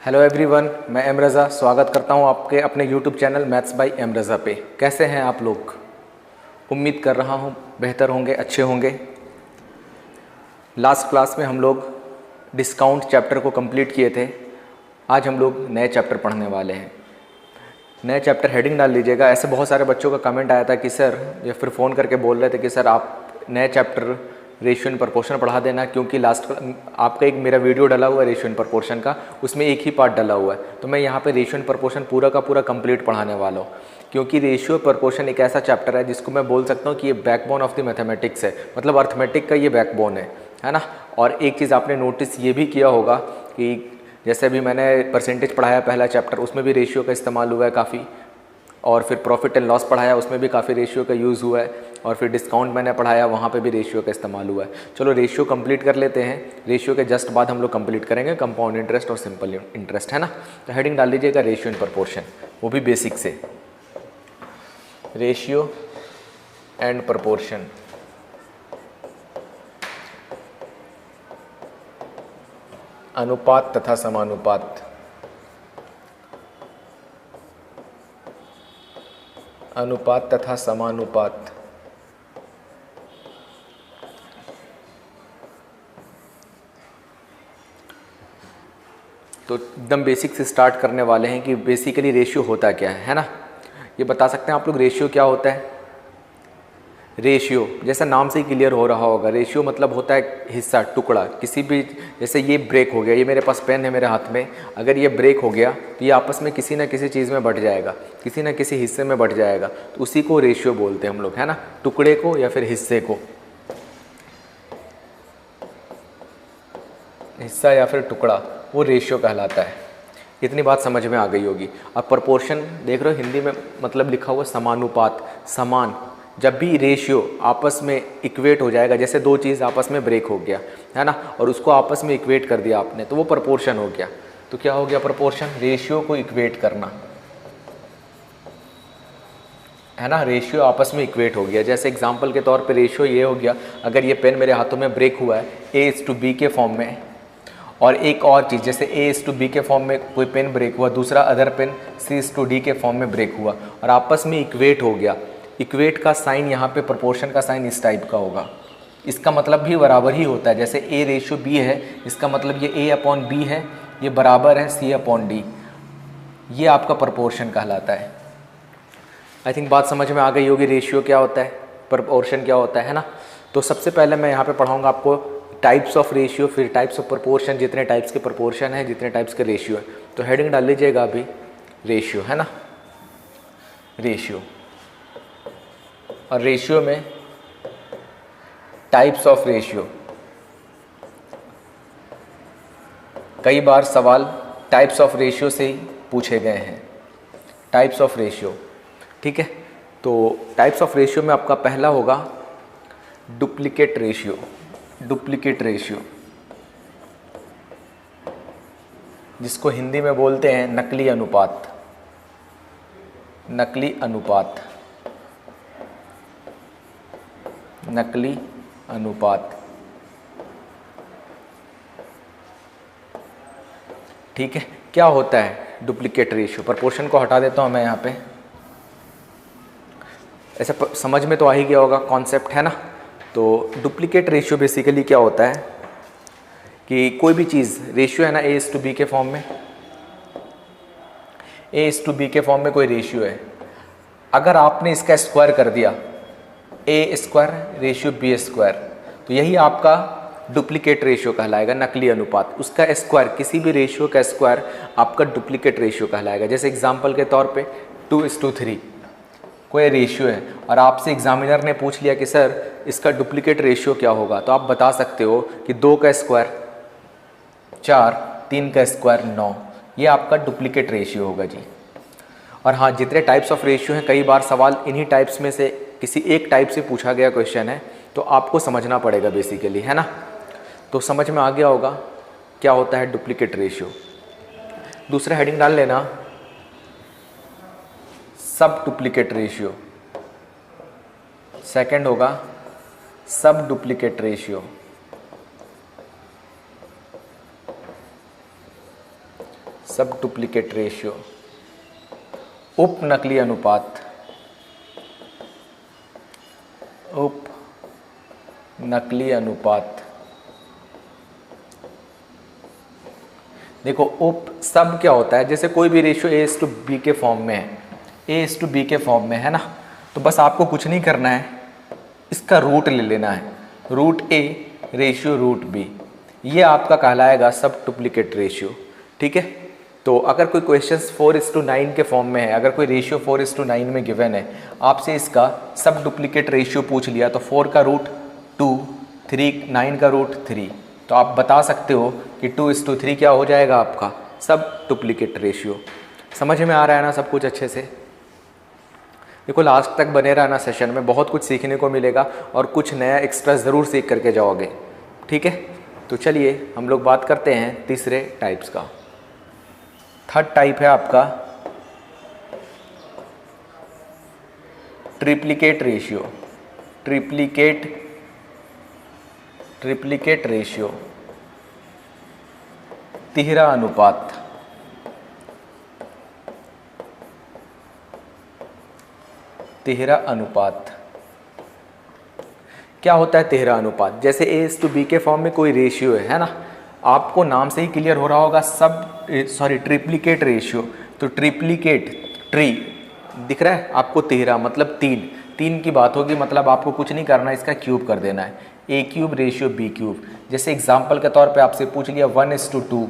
Hello everyone, मैं M Raza स्वागत करता हूं आपके अपने YouTube channel maths by M Raza पे। कैसे हैं आप लोग? उम्मीद कर रहा हूं बेहतर होंगे, अच्छे होंगे। लास्ट क्लास में हम लोग डिस्काउंट चैप्टर को कंप्लीट किए थे। आज हम लोग नए चैप्टर पढ़ने वाले हैं। नए चैप्टर हेडिंग डाल लीजिएगा। ऐसे बहुत सारे बच्चों का कमेंट आया था कि सर, या फिर फ़ोन करके बोल रहे थे कि सर आप नए चैप्टर रेशियो एंड प्रपोर्शन पढ़ा देना, क्योंकि लास्ट आपका एक मेरा वीडियो डला हुआ है रेशियो एंड प्रपोर्शन का, उसमें एक ही पार्ट डला हुआ है। तो मैं यहाँ पे रेशियो एंड प्रपोर्शन पूरा का पूरा कंप्लीट पढ़ाने वाला हूँ, क्योंकि रेशियो प्रपोर्शन एक ऐसा चैप्टर है जिसको मैं बोल सकता हूँ कि ये बैकबोन ऑफ द मैथमेटिक्स है, मतलब अर्थमेटिक का ये बैकबोन है ना। और एक चीज़ आपने नोटिस ये भी किया होगा कि जैसे अभी मैंने परसेंटेज पढ़ाया पहला चैप्टर, उसमें भी रेशियो का इस्तेमाल हुआ है काफ़ी, और फिर प्रॉफिट एंड लॉस पढ़ाया, उसमें भी काफ़ी रेशियो का यूज़ हुआ है, और फिर डिस्काउंट मैंने पढ़ाया, वहाँ पे भी रेशियो का इस्तेमाल हुआ है। चलो रेशियो कंप्लीट कर लेते हैं। रेशियो के जस्ट बाद हम लोग कंप्लीट करेंगे कंपाउंड इंटरेस्ट और सिंपल इंटरेस्ट, है ना। तो हेडिंग डाल लीजिएगा रेशियो एंड प्रपोर्शन, वो भी बेसिक से। रेशियो एंड प्रपोर्शन, अनुपात तथा समानुपात। अनुपात तथा समानुपात। तो एकदम बेसिक से स्टार्ट करने वाले हैं कि बेसिकली रेशियो होता क्या है ना। ये बता सकते हैं आप लोग रेशियो क्या होता है? रेशियो जैसा नाम से ही क्लियर हो रहा होगा, रेशियो मतलब होता है हिस्सा, टुकड़ा। किसी भी, जैसे ये ब्रेक हो गया, ये मेरे पास पेन है मेरे हाथ में, अगर ये ब्रेक हो गया तो ये आपस में किसी न किसी चीज़ में बट जाएगा, किसी न किसी हिस्से में बट जाएगा, तो उसी को रेशियो बोलते हैं हम लोग, है ना। टुकड़े को या फिर हिस्से को, हिस्सा या फिर टुकड़ा, वो रेशियो कहलाता है। इतनी बात समझ में आ गई होगी। अब प्रपोर्शन देख रहे हो, हिंदी में मतलब लिखा हुआ समानुपात, समान। जब भी रेशियो आपस में इक्वेट हो जाएगा, जैसे दो चीज़ आपस में ब्रेक हो गया है ना, और उसको आपस में इक्वेट कर दिया आपने, तो वो प्रपोर्शन हो गया। तो क्या हो गया प्रपोर्शन? रेशियो को इक्वेट करना, है ना। रेशियो आपस में इक्वेट हो गया। जैसे एग्जांपल के तौर पे रेशियो ये हो गया, अगर ये पेन मेरे हाथों में ब्रेक हुआ है A:B के फॉर्म में, और एक और चीज़ जैसे A:B के फॉर्म में कोई पेन ब्रेक हुआ, दूसरा अदर पेन C:D के फॉर्म में ब्रेक हुआ, और आपस में इक्वेट हो गया। इक्वेट का साइन यहाँ पे प्रपोर्शन का साइन इस टाइप का होगा। इसका मतलब भी बराबर ही होता है। जैसे A:B है, इसका मतलब ये A/B है, ये बराबर है C/D। ये आपका प्रपोर्शन कहलाता है। आई थिंक बात समझ में आ गई होगी, रेशियो क्या होता है, प्रपोर्शन क्या होता है ना। तो सबसे पहले मैं यहाँ पे पढ़ाऊँगा आपको टाइप्स ऑफ रेशियो, फिर टाइप्स ऑफ प्रपोर्शन, जितने टाइप्स के प्रपोर्शन है, जितने टाइप्स के रेशियो है। तो हेडिंग डाल लीजिएगा अभी रेशियो, है ना। रेशियो, और रेशियो में टाइप्स ऑफ रेशियो। कई बार सवाल टाइप्स ऑफ रेशियो से ही पूछे गए हैं। टाइप्स ऑफ रेशियो, ठीक है। तो टाइप्स ऑफ रेशियो में आपका पहला होगा डुप्लीकेट रेशियो। डुप्लीकेट रेशियो, जिसको हिंदी में बोलते हैं नकली अनुपात। नकली अनुपात, नकली अनुपात, ठीक है। क्या होता है डुप्लीकेट रेशियो? प्रपोर्शन को हटा देता हूं मैं यहाँ पे। ऐसे समझ में तो आ ही गया होगा कॉन्सेप्ट, है ना। तो डुप्लीकेट रेशियो बेसिकली क्या होता है कि कोई भी चीज़, रेशियो है ना A:B के फॉर्म में, A:B के फॉर्म में कोई रेशियो है, अगर आपने इसका स्क्वायर कर दिया A² B², तो यही आपका डुप्लीकेट रेशियो कहलाएगा, नकली अनुपात। उसका स्क्वायर, किसी भी रेशियो का स्क्वायर आपका डुप्लीकेट रेशियो कहलाएगा। जैसे एग्जांपल के तौर पे 2:3 कोई रेशियो है, और आपसे एग्जामिनर ने पूछ लिया कि सर इसका डुप्लीकेट रेशियो क्या होगा, तो आप बता सकते हो कि 2 का स्क्वायर 4, 3 का स्क्वायर 9, ये आपका डुप्लीकेट रेशियो होगा जी। और हाँ, जितने टाइप्स ऑफ रेशियो हैं, कई बार सवाल इन्हीं टाइप्स में से किसी एक टाइप से पूछा गया क्वेश्चन है, तो आपको समझना पड़ेगा बेसिकली, है ना। तो समझ में आ गया होगा क्या होता है डुप्लीकेट रेशियो। दूसरा हेडिंग डाल लेना सब डुप्लीकेट रेशियो। सेकंड होगा सब डुप्लीकेट रेशियो। सब डुप्लीकेट रेशियो। उप नकली अनुपात, उप नकली अनुपात। देखो उप सब क्या होता है, जैसे कोई भी रेशियो A:B के फॉर्म में है, A:B के फॉर्म में है ना, तो बस आपको कुछ नहीं करना है, इसका रूट ले लेना है, root A ratio root B, ये आपका कहलाएगा सब डुप्लीकेट रेशियो। ठीक है, तो अगर कोई क्वेश्चंस 4:9 के फॉर्म में है, अगर कोई रेशियो 4:9 में गिवन है, आपसे इसका सब डुप्लीकेट रेशियो पूछ लिया, तो 4 का रूट 2, 3, 9 का रूट 3, तो आप बता सकते हो कि 2:3 क्या हो जाएगा आपका सब डुप्लीकेट रेशियो। समझ में आ रहा है ना सब कुछ अच्छे से? देखो लास्ट तक बने रहना, सेशन में बहुत कुछ सीखने को मिलेगा और कुछ नया एक्स्ट्रा ज़रूर सीख करके जाओगे। ठीक है, तो चलिए हम लोग बात करते हैं तीसरे टाइप्स का। थर्ड टाइप है आपका ट्रिप्लिकेट रेशियो। ट्रिप्लिकेट रेशियो, तिहरा अनुपात। तिहरा अनुपात क्या होता है? तिहरा अनुपात जैसे A:B के फॉर्म में कोई रेशियो है ना, आपको नाम से ही क्लियर हो रहा होगा ट्रिप्लिकेट रेशियो। तो ट्रिप्लिकेट, ट्री दिख रहा है आपको, तिहरा मतलब 3 की बात होगी, मतलब आपको कुछ नहीं करना है, इसका क्यूब कर देना है, A³ रेशियो B³। जैसे एग्जाम्पल के तौर पे आपसे पूछ लिया 1:2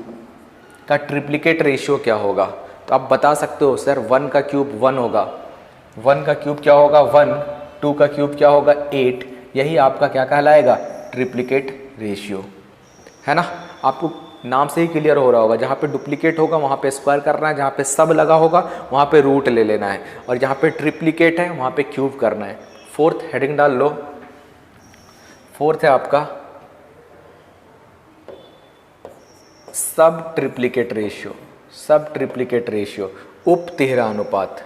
का ट्रिप्लिकेट रेशियो क्या होगा, तो आप बता सकते हो सर 1 का क्यूब 1 होगा, 1 का क्यूब क्या होगा 1, 2 का क्यूब क्या होगा 8, यही आपका क्या कहलाएगा? ट्रिप्लिकेट रेशियो, है ना। आपको नाम से ही क्लियर हो रहा होगा, जहाँ पे डुप्लीकेट होगा वहाँ पे स्क्वायर करना है, जहाँ पे सब लगा होगा वहाँ पे रूट ले लेना है, और जहाँ पे ट्रिप्लिकेट है वहाँ पे क्यूब करना है। फोर्थ हेडिंग डाल लो, फोर्थ है आपका सब ट्रिप्लिकेट रेशियो। सब ट्रिप्लिकेट रेशियो, उप तिहरा अनुपात।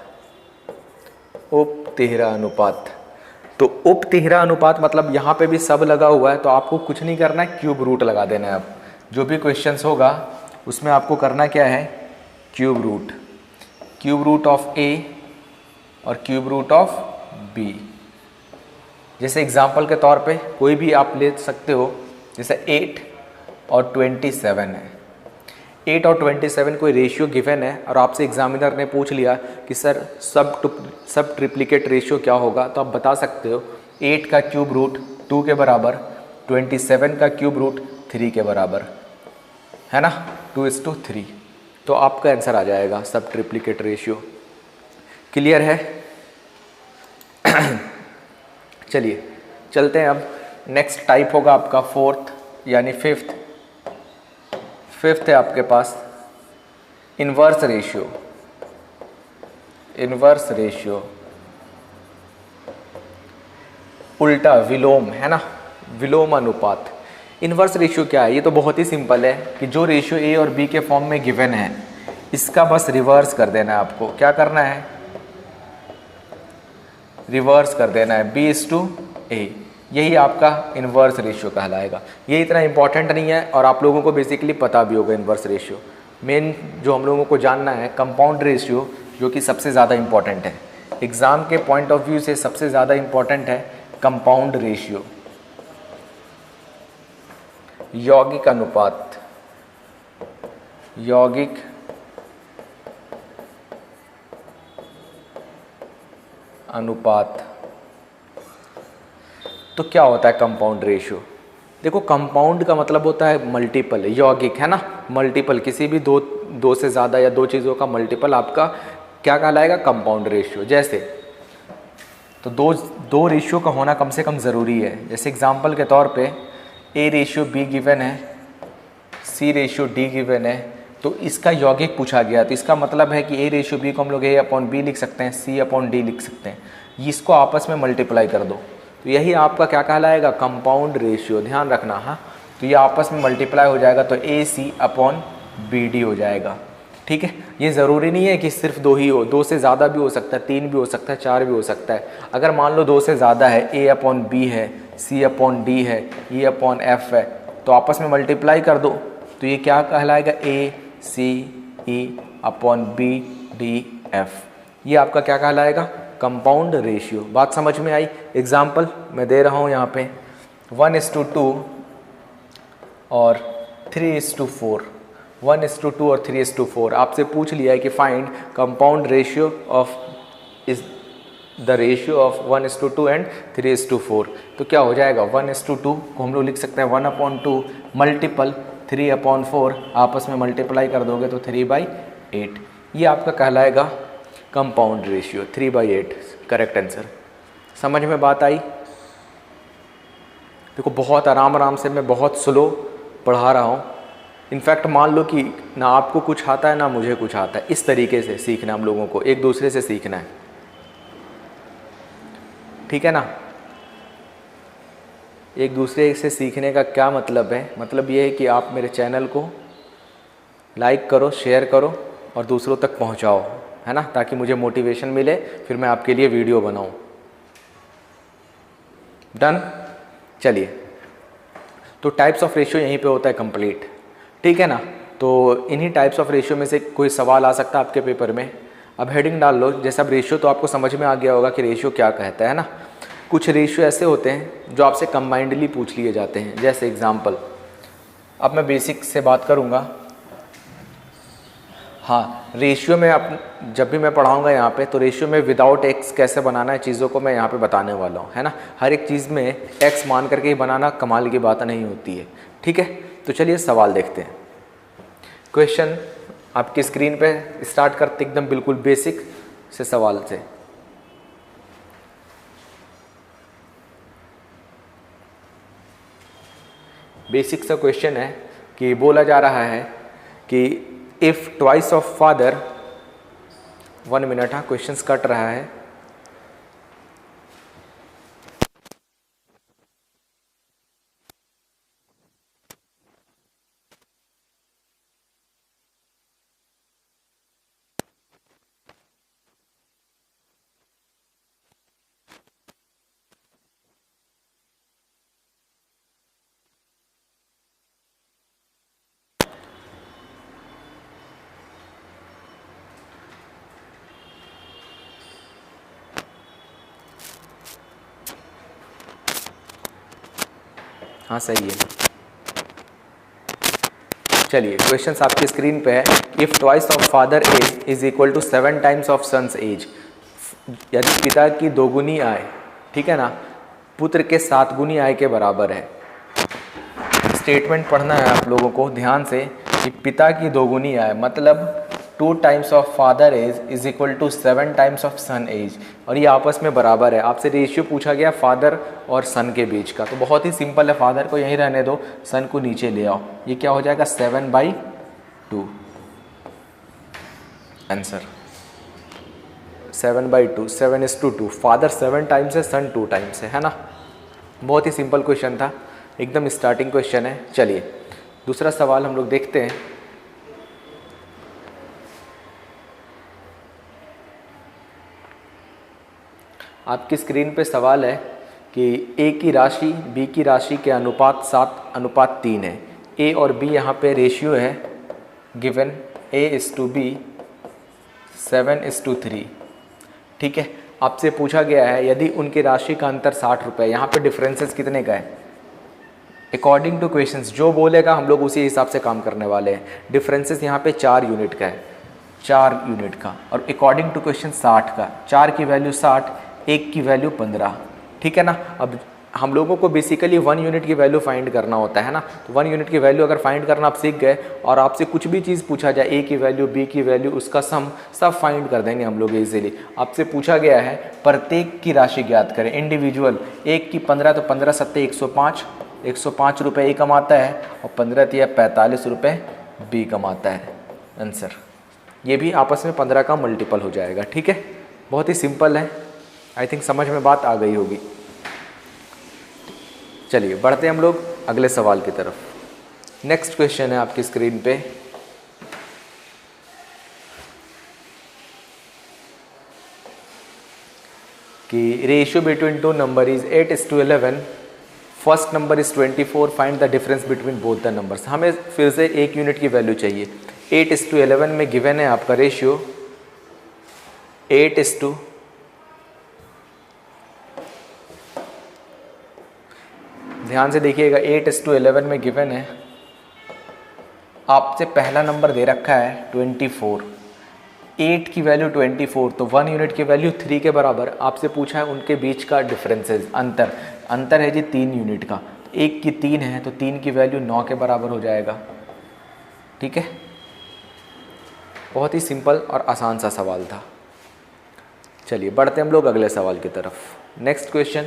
उप तिहरा अनुपात, तो उप तिहरा अनुपात मतलब यहाँ पे भी सब लगा हुआ है, तो आपको कुछ नहीं करना है, क्यूब रूट लगा देना है। अब जो भी क्वेश्चंस होगा उसमें आपको करना क्या है? Cube root, cube root of A और क्यूब रूट ऑफ B। जैसे एग्जांपल के तौर पे कोई भी आप ले सकते हो, जैसे 8 और 27 है, 8 और 27 कोई रेशियो गिवन है और आपसे एग्जामिनर ने पूछ लिया कि सर सब ट्रिप्लिकेट रेशियो क्या होगा, तो आप बता सकते हो 8 का क्यूब रूट 2 के बराबर, 27 का क्यूब रूट 3 के बराबर, है ना, 2:3, तो आपका आंसर आ जाएगा सब ट्रिप्लिकेट रेशियो। क्लियर है? चलिए चलते हैं, अब नेक्स्ट टाइप होगा आपका फोर्थ यानी फिफ्थ है आपके पास इन्वर्स रेशियो। इन्वर्स रेशियो उल्टा, विलोम, है ना, विलोम अनुपात। इन्वर्स रेशियो क्या है? ये तो बहुत ही सिंपल है कि जो रेशियो A और B के फॉर्म में गिवन है, इसका बस रिवर्स कर देना है। आपको क्या करना है? रिवर्स कर देना है, B:A, यही आपका इन्वर्स रेशियो कहलाएगा। ये इतना इंपॉर्टेंट नहीं है और आप लोगों को बेसिकली पता भी होगा इन्वर्स रेशियो। मेन जो हम लोगों को जानना है कंपाउंड रेशियो, जो कि सबसे ज़्यादा इंपॉर्टेंट है एग्ज़ाम के पॉइंट ऑफ व्यू से, सबसे ज़्यादा इंपॉर्टेंट है कंपाउंड रेशियो, यौगिक अनुपात। यौगिक अनुपात तो क्या होता है कंपाउंड रेशियो? देखो कंपाउंड का मतलब होता है मल्टीपल, यौगिक, है ना, मल्टीपल, किसी भी दो से ज़्यादा या 2 चीज़ों का मल्टीपल आपका क्या कहलाएगा? Compound ratio. जैसे तो दो रेशियो का होना कम से कम ज़रूरी है। जैसे एग्जांपल के तौर पे A:B गिवन है, C:D गिवन है, तो इसका यौगिक पूछा गया, तो इसका मतलब है कि A:B को हम लोग A/B लिख सकते हैं, C/D लिख सकते हैं, इसको आपस में मल्टीप्लाई कर दो, तो यही आपका क्या कहलाएगा? Compound ratio. ध्यान रखना, हाँ, तो ये आपस में मल्टीप्लाई हो जाएगा तो AC/BD हो जाएगा। ठीक है, ये ज़रूरी नहीं है कि सिर्फ 2 ही हो, 2 से ज़्यादा भी हो सकता है, 3 भी हो सकता है, 4 भी हो सकता है। अगर मान लो 2 से ज़्यादा है, A/B है, C/D है, E/F है, तो आपस में मल्टीप्लाई कर दो, तो ये क्या कहलाएगा? AC E/BDF। ये आपका क्या कहलाएगा? Compound ratio. बात समझ में आई? एग्जाम्पल मैं दे रहा हूँ यहाँ पे 1:2 और 3:4, 1:2 और 3:4। आपसे पूछ लिया है कि find compound ratio of is the ratio of 1:2 and 3:4। तो क्या हो जाएगा? 1:2 को हम लोग लिख सकते हैं 1/2 मल्टीपल 3/4, आपस में मल्टीप्लाई कर दोगे तो 3/8। ये आपका कहलाएगा कंपाउंड रेशियो, 3/8 करेक्ट आंसर। समझ में बात आई? देखो बहुत आराम से मैं बहुत स्लो पढ़ा रहा हूँ। इनफैक्ट मान लो कि ना आपको कुछ आता है ना मुझे कुछ आता है, इस तरीके से सीखना हम लोगों को, एक दूसरे से सीखना है, ठीक है ना? एक दूसरे से सीखने का क्या मतलब है? मतलब ये है कि आप मेरे चैनल को लाइक करो, शेयर करो और दूसरों तक पहुंचाओ, है ना, ताकि मुझे मोटिवेशन मिले, फिर मैं आपके लिए वीडियो बनाऊं। डन? चलिए, तो टाइप्स ऑफ रेशियो यहीं पे होता है कंप्लीट, ठीक है ना? तो इन्हीं टाइप्स ऑफ रेशियो में से कोई सवाल आ सकता है आपके पेपर में। अब हेडिंग डाल लो। जैसे अब रेशियो तो आपको समझ में आ गया होगा कि रेशियो क्या कहता है ना। कुछ रेशियो ऐसे होते हैं जो आपसे कंबाइंडली पूछ लिए जाते हैं। जैसे एग्जांपल, अब मैं बेसिक से बात करूँगा। हाँ, रेशियो में अब जब भी मैं पढ़ाऊँगा यहाँ पे, तो रेशियो में विदाउट एक्स कैसे बनाना है चीज़ों को मैं यहाँ पे बताने वाला हूँ, है ना। हर एक चीज़ में एक्स मान करके ही बनाना कमाल की बात नहीं होती है, ठीक है। तो चलिए सवाल देखते हैं। क्वेश्चन आपकी स्क्रीन पे स्टार्ट करते एकदम बिल्कुल बेसिक से सवाल से। बेसिक सा क्वेश्चन है कि बोला जा रहा है कि if twice of father, 1 minute, हाँ क्वेश्चंस कट रहा है। हाँ सही है। चलिए क्वेश्चंस आपकी स्क्रीन पे है। If twice of father age is equal to 7 times of son's age, यदि पिता की 2 गुनी आय, ठीक है ना, पुत्र के 7 गुनी आय के बराबर है। स्टेटमेंट पढ़ना है आप लोगों को ध्यान से कि पिता की 2 गुनी आय मतलब 2 times of father age is equal to 7 times of son age, और ये आपस में बराबर है। आपसे रेशियो पूछा गया फादर और सन के बीच का, तो बहुत ही सिंपल है। फादर को यहीं रहने दो, सन को नीचे ले आओ। ये क्या हो जाएगा? 7/2 आंसर। 7/2, 7:2। फादर 7 टाइम्स है, सन 2 टाइम्स है ना। बहुत ही सिंपल क्वेश्चन था, एकदम स्टार्टिंग क्वेश्चन है। चलिए दूसरा सवाल हम लोग देखते हैं। आपकी स्क्रीन पे सवाल है कि ए की राशि बी की राशि के अनुपात 7:3 है। ए और बी यहाँ पे रेशियो है गिवन, A/B 7:3, ठीक है। आपसे पूछा गया है यदि उनकी राशि का अंतर 60 रुपये, यहाँ पे डिफरेंसेस कितने का है? अकॉर्डिंग टू क्वेश्चंस जो बोलेगा हम लोग उसी हिसाब से काम करने वाले हैं। डिफरेंसेस यहाँ पे 4 यूनिट का है, 4 यूनिट का, और अकॉर्डिंग टू क्वेश्चन 60 का। 4 की वैल्यू 60, 1 की वैल्यू 15, ठीक है ना। अब हम लोगों को बेसिकली 1 यूनिट की वैल्यू फाइंड करना होता है ना। तो 1 यूनिट की वैल्यू अगर फाइंड करना आप सीख गए और आपसे कुछ भी चीज़ पूछा जाए, ए की वैल्यू, बी की वैल्यू, उसका सम, सब फाइंड कर देंगे हम लोग इजीली। आपसे पूछा गया है प्रत्येक की राशि ज्ञात करें, इंडिविजुअल। 1 की 15 तो 15 सत्ते 105, 105 रुपये ए कमाता है, और 15 तिया 45 रुपये बी कमाता है आंसर। ये भी आपस में 15 का मल्टीपल हो जाएगा, ठीक है। बहुत ही सिंपल है, आई थिंक समझ में बात आ गई होगी। चलिए बढ़ते हैं हम लोग अगले सवाल की तरफ। नेक्स्ट क्वेश्चन है आपकी स्क्रीन पे, कि ratio between 2 number is 8:11, first number is 24, find the difference between both the numbers. हमें फिर से 1 यूनिट की वैल्यू चाहिए। 8:11 में गिवन है आपका रेशियो 8:, ध्यान से देखिएगा 8:11 में गिवन है, आपसे पहला नंबर दे रखा है 24, 8 की वैल्यू 24, तो 1 यूनिट की वैल्यू 3 के बराबर। आपसे पूछा है उनके बीच का डिफरेंसेस, अंतर है जी 3 यूनिट का, 1 की 3 है तो 3 की वैल्यू 9 के बराबर हो जाएगा। ठीक है, बहुत ही सिंपल और आसान सा सवाल था। चलिए बढ़ते हम लोग अगले सवाल की तरफ। नेक्स्ट क्वेश्चन,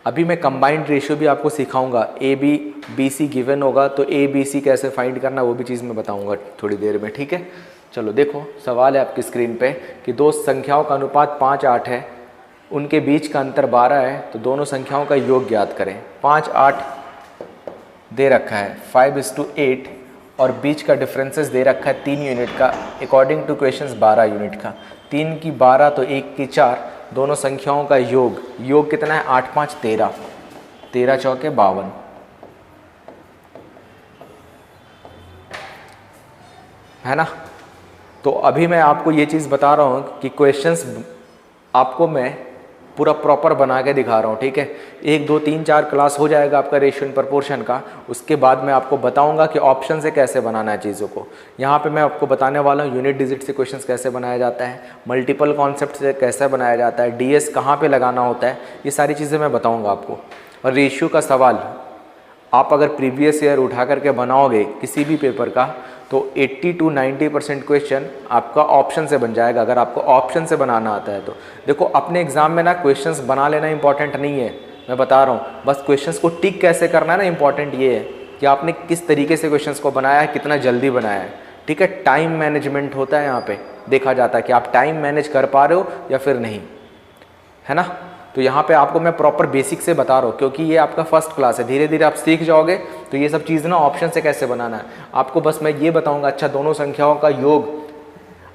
अभी मैं कंबाइंड रेशियो भी आपको सिखाऊंगा। A B B C given होगा तो ए बी सी कैसे फाइंड करना वो भी चीज़ मैं बताऊंगा थोड़ी देर में। ठीक है, चलो देखो सवाल है आपकी स्क्रीन पे कि दो संख्याओं का अनुपात 5:8 है, उनके बीच का अंतर 12 है, तो दोनों संख्याओं का योग ज्ञात करें। 5:8 दे रखा है, 5:8 और बीच का डिफरेंसेस दे रखा है 3 यूनिट का, अकॉर्डिंग टू क्वेश्चंस 12 यूनिट का। 3 की 12 तो 1 की 4, दोनों संख्याओं का योग कितना है, 8 5 13, 13 चौके 52, है ना। तो अभी मैं आपको ये चीज़ बता रहा हूँ कि क्वेश्चंस आपको मैं पूरा प्रॉपर बना के दिखा रहा हूँ। ठीक है, 1 2 3 4 क्लास हो जाएगा आपका रेशियो एंड प्रपोर्शन का, उसके बाद मैं आपको बताऊंगा कि ऑप्शन से कैसे बनाना है चीज़ों को। यहाँ पे मैं आपको बताने वाला हूँ यूनिट डिजिट से क्वेश्चंस कैसे बनाया जाता है, मल्टीपल कॉन्सेप्ट से कैसे बनाया जाता है, डीएस कहाँ पे लगाना होता है, ये सारी चीज़ें मैं बताऊँगा आपको। और रेशियो का सवाल आप अगर प्रीवियस ईयर उठा करके बनाओगे किसी भी पेपर का तो 80 to 90% क्वेश्चन आपका ऑप्शन से बन जाएगा, अगर आपको ऑप्शन से बनाना आता है तो। देखो अपने एग्जाम में ना क्वेश्चंस बना लेना इंपॉर्टेंट नहीं है, मैं बता रहा हूँ, बस क्वेश्चंस को टिक कैसे करना है ना इंपॉर्टेंट ये है कि आपने किस तरीके से क्वेश्चंस को बनाया है, कितना जल्दी बनाया है। ठीक है, टाइम मैनेजमेंट होता है यहाँ पे, देखा जाता है कि आप टाइम मैनेज कर पा रहे हो या फिर नहीं, है ना। तो यहाँ पे आपको मैं प्रॉपर बेसिक से बता रहा हूँ क्योंकि ये आपका फर्स्ट क्लास है, धीरे धीरे आप सीख जाओगे तो ये सब चीज़ ना ऑप्शन से कैसे बनाना है आपको बस मैं ये बताऊँगा। अच्छा, दोनों संख्याओं का योग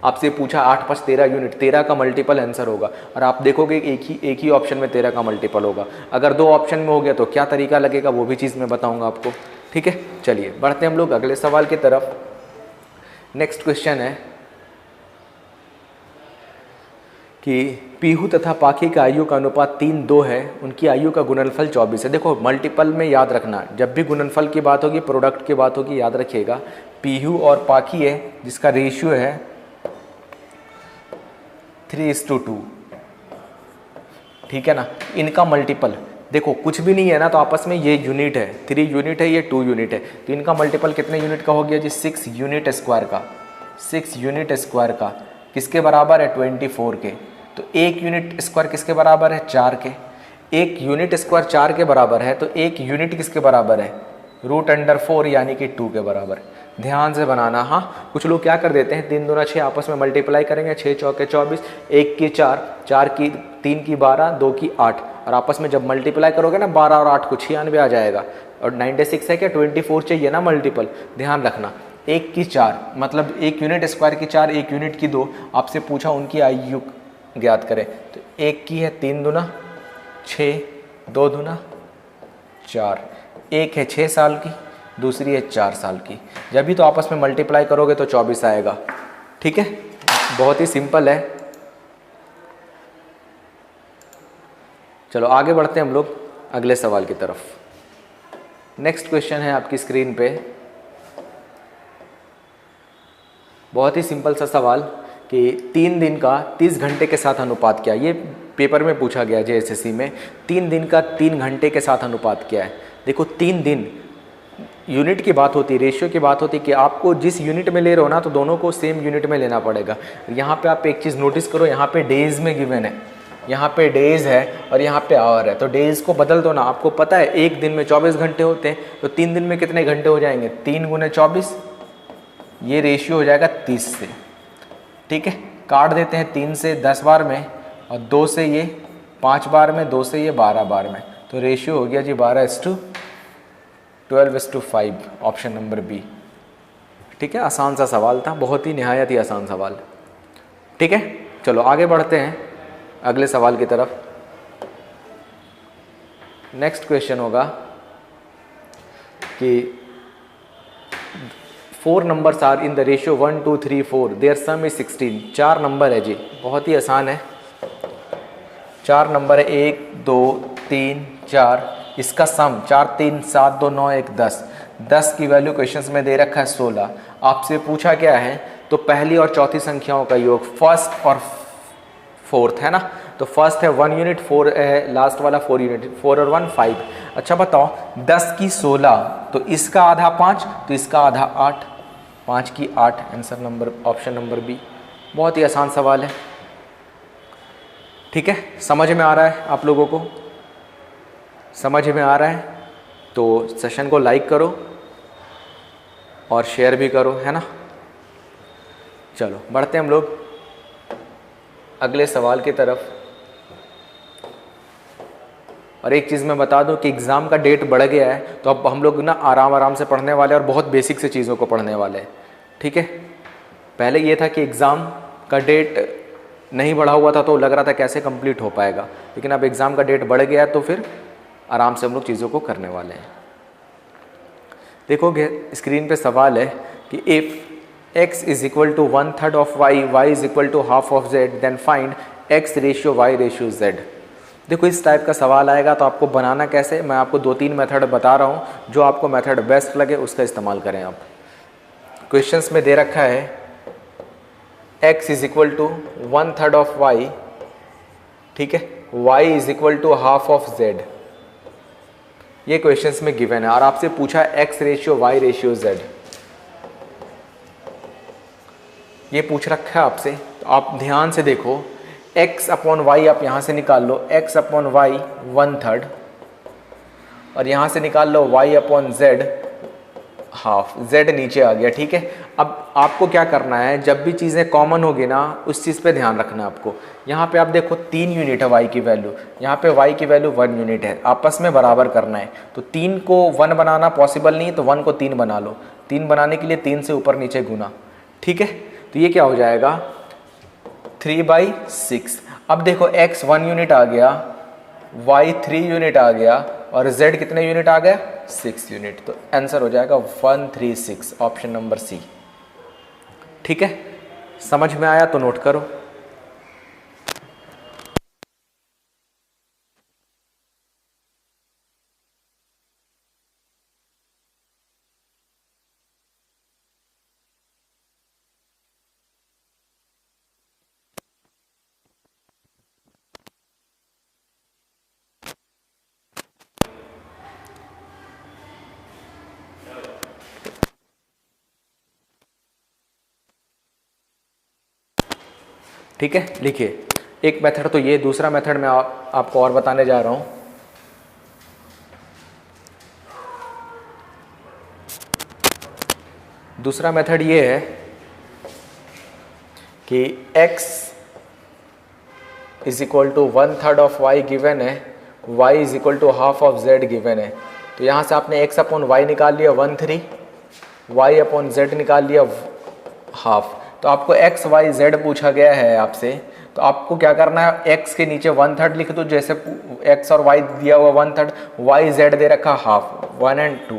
आपसे पूछा 8 5 13 यूनिट, 13 का मल्टीपल आंसर होगा और आप देखोगे एक ही ऑप्शन में 13 का मल्टीपल होगा। अगर 2 ऑप्शन में हो गया तो क्या तरीका लगेगा वो भी चीज़ मैं बताऊँगा आपको। ठीक है, चलिए बढ़ते हैं हम लोग अगले सवाल की तरफ। नेक्स्ट क्वेश्चन है कि पीहू तथा पाखी का आयु का अनुपात 3:2 है, उनकी आयु का गुणनफल 24 है। देखो मल्टीपल में याद रखना, जब भी गुणनफल की बात होगी, प्रोडक्ट की बात होगी, याद रखिएगा पीहू और पाखी है जिसका रेशियो है 3:2। ठीक है ना, इनका मल्टीपल देखो कुछ भी नहीं है ना, तो आपस में ये यूनिट है, 3 यूनिट है, ये 2 यूनिट है, तो इनका मल्टीपल कितने यूनिट का हो गया जी, 6 यूनिट स्क्वायर का। 6 यूनिट स्क्वायर का किसके बराबर है, 24 के। तो 1 यूनिट स्क्वायर किसके बराबर है, 4 के। 1 यूनिट स्क्वायर 4 के बराबर है तो 1 यूनिट किसके बराबर है, √4 यानी कि 2 के बराबर। ध्यान से बनाना। हाँ, कुछ लोग क्या कर देते हैं, 3 दूना 6 आपस में मल्टीप्लाई करेंगे, 6 चौके 24, 1 की 4, 4 की 3 की 12, 2 की 8 और आपस में जब मल्टीप्लाई करोगे ना 12 और 8 को 96 आ जाएगा। और 96 है क्या, 24 चाहिए ना मल्टीपल, ध्यान रखना। 1 की 4 मतलब 1 यूनिट स्क्वायर की 4, 1 यूनिट की 2, आपसे पूछा उनकी आयु ज्ञात करें। तो 1 की है 3 दूना 6, 2 दूना 4, एक है 6 साल की, दूसरी है 4 साल की, जब भी तो आपस में मल्टीप्लाई करोगे तो 24 आएगा। ठीक है, बहुत ही सिंपल है। चलो आगे बढ़ते हैं हम लोग अगले सवाल की तरफ। नेक्स्ट क्वेश्चन है आपकी स्क्रीन पे, बहुत ही सिंपल सा सवाल कि 3 दिन का 30 घंटे के साथ अनुपात क्या है। ये पेपर में पूछा गया JSSC में, 3 दिन का 3 घंटे के साथ अनुपात क्या है। देखो 3 दिन यूनिट की बात होती है, रेशियो की बात होती है कि आपको जिस यूनिट में ले रहे हो ना तो दोनों को सेम यूनिट में लेना पड़ेगा। यहाँ पे आप एक चीज़ नोटिस करो, यहाँ पे डेज में गिवन है, यहाँ पे डेज है और यहाँ पे आवर है, तो डेज को बदल दो ना। आपको पता है एक दिन में 24 घंटे होते हैं, तो 3 दिन में कितने घंटे हो जाएंगे, 3 गुने 24, ये रेशियो हो जाएगा 30 से। ठीक है, काट देते हैं 3 से 10 बार में और 2 से ये 5 बार में, 2 से ये 12 बार में, तो रेशियो हो गया जी 12:5, ऑप्शन नंबर बी। ठीक है, आसान सा सवाल था, बहुत ही निहायत ही आसान सवाल। ठीक है, चलो आगे बढ़ते हैं अगले सवाल की तरफ। नेक्स्ट क्वेश्चन होगा कि 4 numbers are in the ratio 1 2 3 4 their sum is 16। 4 number है जी, बहुत ही आसान है। 4 नंबर है 1 2 3 4, इसका सम 4 3 7 2 9 1 10। 10 की वैल्यू क्वेश्चंस में दे रखा है 16। आपसे पूछा क्या है, तो पहली और चौथी संख्याओं का योग, फर्स्ट और फोर्थ है ना। तो फर्स्ट है 1 यूनिट, 4 है लास्ट वाला 4 यूनिट, 4 और 1 5। अच्छा बताओ 10 की 16, तो इसका आधा 5, तो इसका आधा 8, 5 की 8। Answer number option number B. बहुत ही आसान सवाल है, ठीक है। समझ में आ रहा है आप लोगों को? समझ में आ रहा है तो सेशन को लाइक करो और शेयर भी करो, है ना। चलो बढ़ते हैं हम लोग अगले सवाल की तरफ। और एक चीज़ मैं बता दूं कि एग्ज़ाम का डेट बढ़ गया है, तो अब हम लोग ना आराम से पढ़ने वाले और बहुत बेसिक से चीज़ों को पढ़ने वाले हैं, ठीक है। पहले ये था कि एग्ज़ाम का डेट नहीं बढ़ा हुआ था तो लग रहा था कैसे कंप्लीट हो पाएगा, लेकिन अब एग्ज़ाम का डेट बढ़ गया तो फिर आराम से हम लोग चीज़ों को करने वाले हैं। देखोगे स्क्रीन पे सवाल है कि if x is equal to 1/3 of y, y is equal to half of z, then find x ratio y ratio z। देखो इस टाइप का सवाल आएगा तो आपको बनाना कैसे, मैं आपको 2-3 मेथड बता रहा हूँ, जो आपको मेथड बेस्ट लगे उसका इस्तेमाल करें आप। क्वेश्चंस में दे रखा है x is equal to 1/3 of y, ठीक है, y is equal to half of z। ये क्वेश्चंस में गिवन है और आपसे पूछा x ratio y ratio z, ये पूछ रखा है आपसे। तो आप ध्यान से देखो, x अपॉन वाई आप यहाँ से निकाल लो, x अपॉन वाई 1/3, और यहाँ से निकाल लो y upon z half, z नीचे आ गया, ठीक है। अब आपको क्या करना है, जब भी चीज़ें कॉमन होगी ना उस चीज़ पे ध्यान रखना है आपको। यहाँ पे आप देखो 3 यूनिट है y की वैल्यू, यहाँ पे y की वैल्यू 1 यूनिट है, आपस में बराबर करना है। तो 3 को 1 बनाना पॉसिबल नहीं, तो 1 को 3 बना लो। 3 बनाने के लिए 3 से ऊपर नीचे गुना, ठीक है। तो ये क्या हो जाएगा 3/6। अब देखो x 1 यूनिट आ गया, y 3 यूनिट आ गया और z कितने यूनिट आ गया 6 यूनिट। तो आंसर हो जाएगा 136, ऑप्शन नंबर सी, ठीक है। समझ में आया तो नोट करो। ठीक है, लिखिए। एक मेथड तो ये, दूसरा मेथड मैं आपको और बताने जा रहा हूं। दूसरा मेथड ये है कि x is equal to 1/3 of y given है, y is equal to half of z given है। तो यहाँ से आपने x अपॉन y निकाल लिया 1/3, y अपॉन z निकाल लिया हाफ। तो आपको x y z पूछा गया है आपसे, तो आपको क्या करना है, x के नीचे 1/3 लिख दो, जैसे x और y दिया हुआ 1/3, y z दे रखा हाफ, 1 और 2।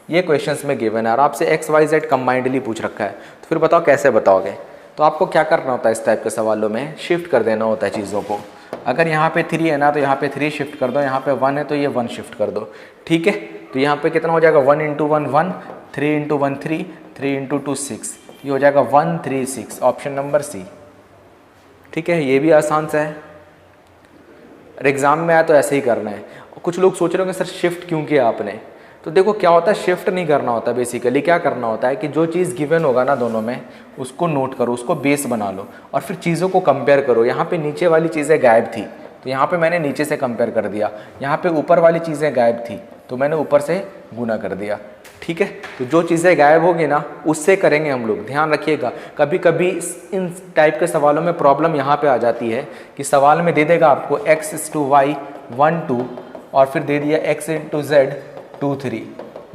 ये क्वेश्चंस में गिवन है और आपसे x y z कंबाइंडली पूछ रखा है। तो फिर बताओ कैसे बताओगे। तो आपको क्या करना होता है, इस टाइप के सवालों में शिफ्ट कर देना होता है चीज़ों को। अगर यहाँ पे 3 है ना तो यहाँ पे 3 शिफ्ट कर दो, यहाँ पे 1 है तो ये 1 शिफ्ट कर दो, ठीक है। तो यहाँ पे कितना हो जाएगा 1 × 1 1, 3 × 1 3, 3 × 2 6, ये हो जाएगा 136, ऑप्शन नंबर सी, ठीक है। ये भी आसान सा है, और एग्ज़ाम में आया तो ऐसे ही करना है। कुछ लोग सोच रहे होंगे सर शिफ्ट क्यों किया आपने, तो देखो क्या होता है, शिफ्ट नहीं करना होता। बेसिकली क्या करना होता है कि जो चीज़ गिवन होगा ना दोनों में, उसको नोट करो, उसको बेस बना लो और फिर चीज़ों को कंपेयर करो। यहाँ पे नीचे वाली चीज़ें गायब थी तो यहाँ पे मैंने नीचे से कंपेयर कर दिया, यहाँ पे ऊपर वाली चीज़ें गायब थी तो मैंने ऊपर से गुना कर दिया, ठीक है। तो जो चीज़ें गायब होगी ना उससे करेंगे हम लोग, ध्यान रखिएगा। कभी कभी इन टाइप के सवालों में प्रॉब्लम यहाँ पे आ जाती है कि सवाल में दे देगा आपको x = y 1 2 और फिर दे दिया x × z 2 3,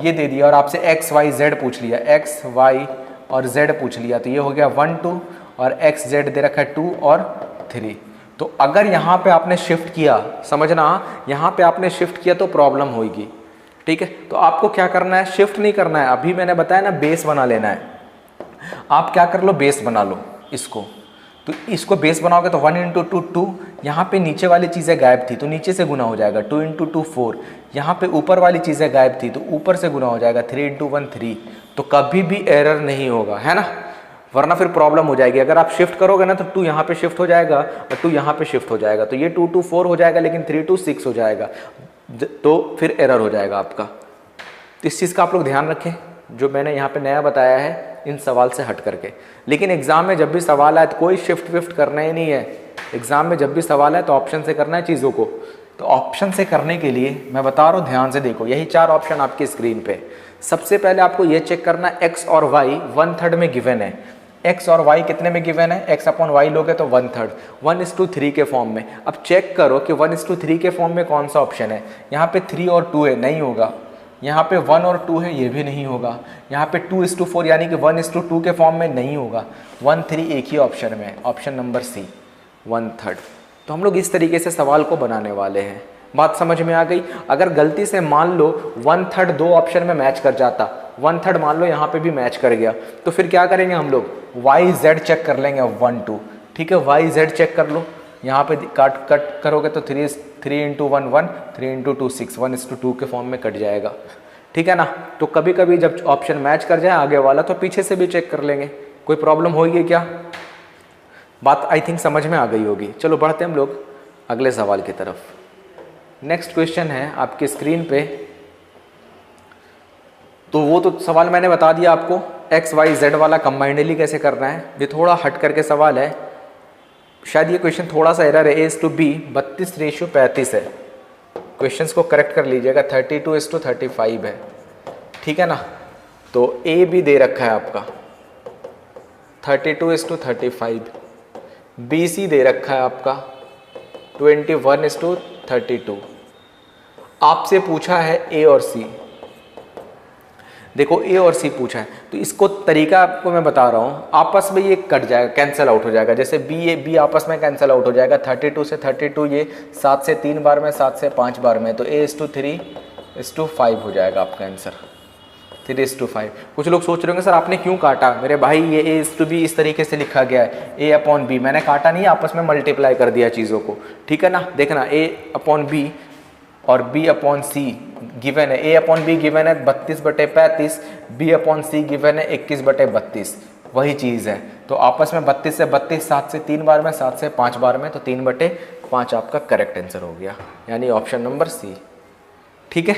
ये दे दिया और आपसे x y z पूछ लिया, x y और z पूछ लिया, तो ये हो गया 1 2 और x z दे रखा है 2 और 3। तो अगर यहाँ पे आपने शिफ्ट किया, समझना यहाँ पे आपने शिफ्ट किया तो प्रॉब्लम होगी, ठीक है। तो आपको क्या करना है, शिफ्ट नहीं करना है, अभी मैंने बताया ना बेस बना लेना है। आप क्या कर लो, बेस बना लो इसको। तो इसको बेस बनाओगे तो 1 इंटू 2 2, यहाँ पे नीचे वाली चीज़ें गायब थी तो नीचे से गुना हो जाएगा, 2 इंटू 2 4, यहाँ पे ऊपर वाली चीज़ें गायब थी तो ऊपर से गुना हो जाएगा, 3 इंटू 1 3। तो कभी भी एरर नहीं होगा, है ना, वरना फिर प्रॉब्लम हो जाएगी। अगर आप शिफ्ट करोगे ना तो 2 यहाँ पे शिफ्ट हो जाएगा और 2 यहाँ पे शिफ्ट हो जाएगा, तो ये 2 2 4 हो जाएगा, लेकिन 3 2 6 हो जाएगा, तो फिर एरर हो जाएगा आपका। तो इस चीज़ का आप लोग ध्यान रखें, जो मैंने यहाँ पे नया बताया है इन सवाल से हट करके। लेकिन एग्जाम में जब भी सवाल आए तो कोई शिफ्ट विफ्ट करना ही नहीं है। एग्जाम में जब भी सवाल आए तो ऑप्शन से करना है चीज़ों को। तो ऑप्शन से करने के लिए मैं बता रहा हूँ, ध्यान से देखो, यही 4 ऑप्शन आपकी स्क्रीन पे। सबसे पहले आपको ये चेक करना है एक्स और वाई 1/3 में गिवन है। एक्स और वाई कितने में गिवन है, एक्स अपॉन वाई लोगे तो 1/3, 1:3 के फॉर्म में। अब चेक करो कि 1:3 के फॉर्म में कौन सा ऑप्शन है। यहाँ पे 3 और 2 है, नहीं होगा। यहाँ पे 1 और 2 है, ये भी नहीं होगा। यहाँ पे 2:4 यानी कि 1:2 के फॉर्म में नहीं होगा। 1 3 एक ही ऑप्शन में है, ऑप्शन नंबर सी 1/3। तो हम लोग इस तरीके से सवाल को बनाने वाले हैं। बात समझ में आ गई। अगर गलती से मान लो 1/3 दो ऑप्शन में मैच कर जाता, 1/3 मान लो यहाँ पे भी मैच कर गया, तो फिर क्या करेंगे हम लोग, वाई जेड चेक कर लेंगे 1 2। ठीक है, वाई जेड चेक कर लो, यहाँ पे कट करोगे तो 3 इंटू 1 1, 3 इंटू 2 6, 1:2 के फॉर्म में कट जाएगा। ठीक है ना। तो कभी कभी जब ऑप्शन मैच कर जाए आगे वाला तो पीछे से भी चेक कर लेंगे, कोई प्रॉब्लम होगी क्या। बात आई थिंक समझ में आ गई होगी। चलो बढ़ते हम लोग अगले सवाल की तरफ। नेक्स्ट क्वेश्चन है आपकी स्क्रीन पे। तो वो तो सवाल मैंने बता दिया आपको, एक्स वाई जेड वाला कंबाइंडली कैसे करना है। ये थोड़ा हट करके सवाल है, शायद ये क्वेश्चन थोड़ा सा एरर है। A:B 32:35 है। क्वेश्चंस को करेक्ट कर लीजिएगा, 32:35 है। ठीक है ना। तो ए भी दे रखा है आपका 32:35, BC दे रखा है आपका 21:32। आपसे पूछा है ए और सी। देखो ए और सी पूछा है तो इसको तरीका आपको मैं बता रहा हूँ, आपस में ये कट जाएगा, कैंसिल आउट हो जाएगा। जैसे बी आपस में कैंसिल आउट हो जाएगा, 32 से 32 ये 7 से 3 बार में, 7 से 5 बार में, तो A:3:5 हो जाएगा आपका आंसर, 3:5। कुछ लोग सोच रहे होंगे सर आपने क्यों काटा, मेरे भाई ये A:B इस तरीके से लिखा गया है, A/B। मैंने काटा नहीं, आपस में मल्टीप्लाई कर दिया चीज़ों को। ठीक है ना। देखना A/B और B/C गिवन है, A/B गिवन है 32/35, B/C गिवन है 21/32, वही चीज़ है। तो आपस में 32 से 32, 7 से 3 बार में, 7 से 5 बार में, तो 3/5 आपका करेक्ट आंसर हो गया, यानी ऑप्शन नंबर सी। ठीक है।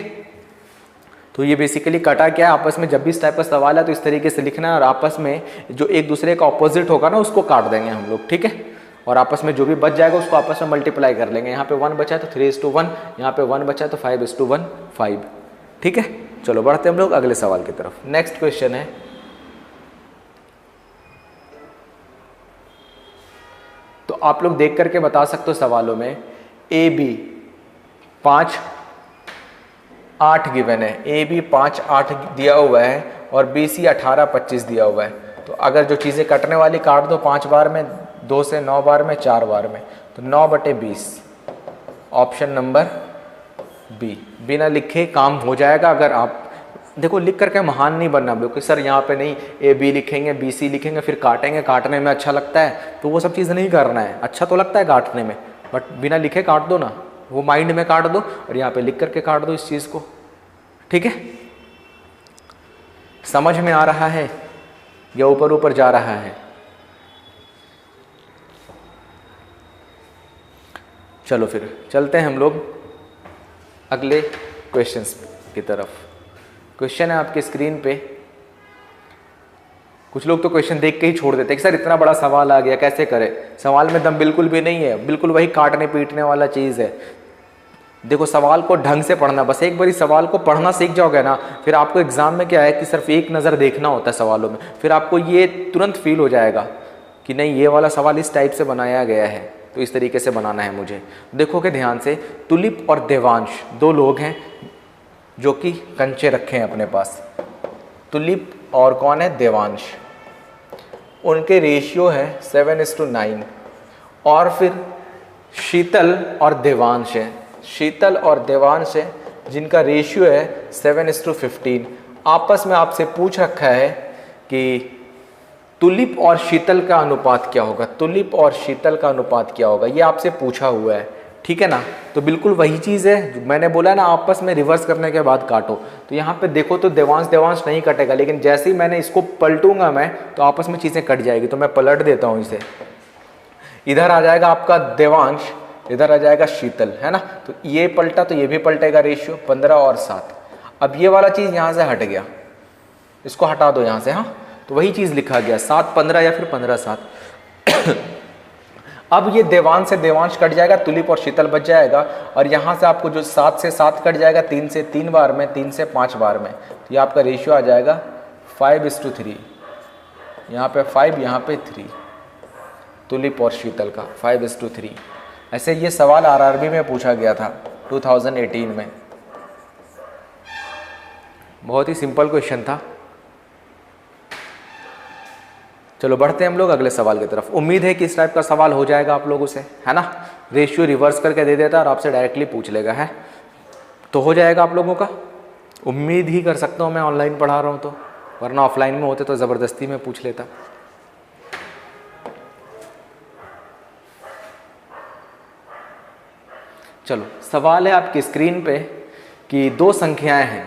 तो ये बेसिकली कटा क्या है, आपस में जब भी इस टाइप का सवाल है तो इस तरीके से लिखना है, और आपस में जो एक दूसरे का ऑपोजिट होगा ना उसको काट देंगे हम लोग। ठीक है। और आपस में जो भी बच जाएगा उसको आपस में मल्टीप्लाई कर लेंगे। यहाँ पे 1 बचा है तो 3:1, यहाँ पे 1 बचा है तो 5:1 5। ठीक है। चलो बढ़ते हम लोग अगले सवाल की तरफ। नेक्स्ट क्वेश्चन है, तो आप लोग देख करके बता सकते हो सवालों में, AB 5 8 गिवन है, AB 5 8 दिया हुआ है और BC 18 25 दिया हुआ है। तो अगर जो चीज़ें कटने वाली काट दो 5 बार में, 2 से 9 बार में, 4 बार में, तो 9/20, ऑप्शन नंबर बी। बिना लिखे काम हो जाएगा। अगर आप देखो लिख करके महान नहीं बनना हम लोग कि सर यहाँ पे नहीं AB लिखेंगे, BC लिखेंगे, फिर काटेंगे, काटने में अच्छा लगता है, तो वो सब चीज़ नहीं करना है। अच्छा तो लगता है काटने में, बट बिना लिखे काट दो ना, वो माइंड में काट दो और यहाँ पे लिख करके काट दो इस चीज़ को। ठीक है। समझ में आ रहा है या ऊपर ऊपर जा रहा है। चलो फिर चलते हैं हम लोग अगले क्वेश्चंस की तरफ। क्वेश्चन है आपकी स्क्रीन पे। कुछ लोग तो क्वेश्चन देख के ही छोड़ देते हैं कि सर इतना बड़ा सवाल आ गया कैसे करें। सवाल में दम बिल्कुल भी नहीं है, बिल्कुल वही काटने पीटने वाला चीज़ है। देखो सवाल को ढंग से पढ़ना, बस एक बारी सवाल को पढ़ना सीख जाओगे ना, फिर आपको एग्जाम में क्या है कि सिर्फ एक नज़र देखना होता है सवालों में, फिर आपको ये तुरंत फील हो जाएगा कि नहीं ये वाला सवाल इस टाइप से बनाया गया है, तो इस तरीके से बनाना है मुझे। देखोगे ध्यान से, तुलिप और देवांश 2 लोग हैं जो कि कंचे रखे हैं अपने पास। तुलिप और कौन है, देवांश। उनके रेशियो है 7:9। और फिर शीतल और देवांश है। शीतल और देवांश है, जिनका रेशियो है 7:15। आपस में आपसे पूछ रखा है कि तुलिप और शीतल का अनुपात क्या होगा, तुलिप और शीतल का अनुपात क्या होगा, ये आपसे पूछा हुआ है, ठीक है ना। तो बिल्कुल वही चीज़ है जो मैंने बोला ना, आपस में रिवर्स करने के बाद काटो। तो यहाँ पे देखो तो देवांश देवांश नहीं कटेगा, लेकिन जैसे ही मैंने इसको पलटूंगा मैं तो आपस में चीज़ें कट जाएगी। तो मैं पलट देता हूँ इसे, इधर आ जाएगा आपका देवांश, इधर आ जाएगा शीतल, है ना। तो ये पलटा तो ये भी पलटेगा, रेशियो 15 और 7। अब ये वाला चीज़ यहाँ से हट गया, इसको हटा दो यहाँ से, हाँ। तो वही चीज़ लिखा गया 7-15 या फिर 15-7। अब ये देवांश से देवांश कट जाएगा, तुलिप और शीतल बच जाएगा। और यहाँ से आपको जो 7 से 7 कट जाएगा, 3 से 3 बार में, 3 से 5 बार में। तो ये आपका रेशियो आ जाएगा 5:3। यहाँ पे 5, यहाँ पे 3, तुलिप और शीतल का 5:3। ऐसे ये सवाल आरआरबी में पूछा गया था 2018 में। बहुत ही सिंपल क्वेश्चन था। चलो बढ़ते हैं हम लोग अगले सवाल की तरफ। उम्मीद है कि इस टाइप का सवाल हो जाएगा आप लोगों से, है ना। रेशियो रिवर्स करके दे देता है और आपसे डायरेक्टली पूछ लेगा, है तो हो जाएगा आप लोगों का। उम्मीद ही कर सकता हूँ मैं, ऑनलाइन पढ़ा रहा हूँ तो, वरना ऑफलाइन में होते तो ज़बरदस्ती में पूछ लेता। चलो सवाल है आपकी स्क्रीन पे कि दो संख्याएं हैं,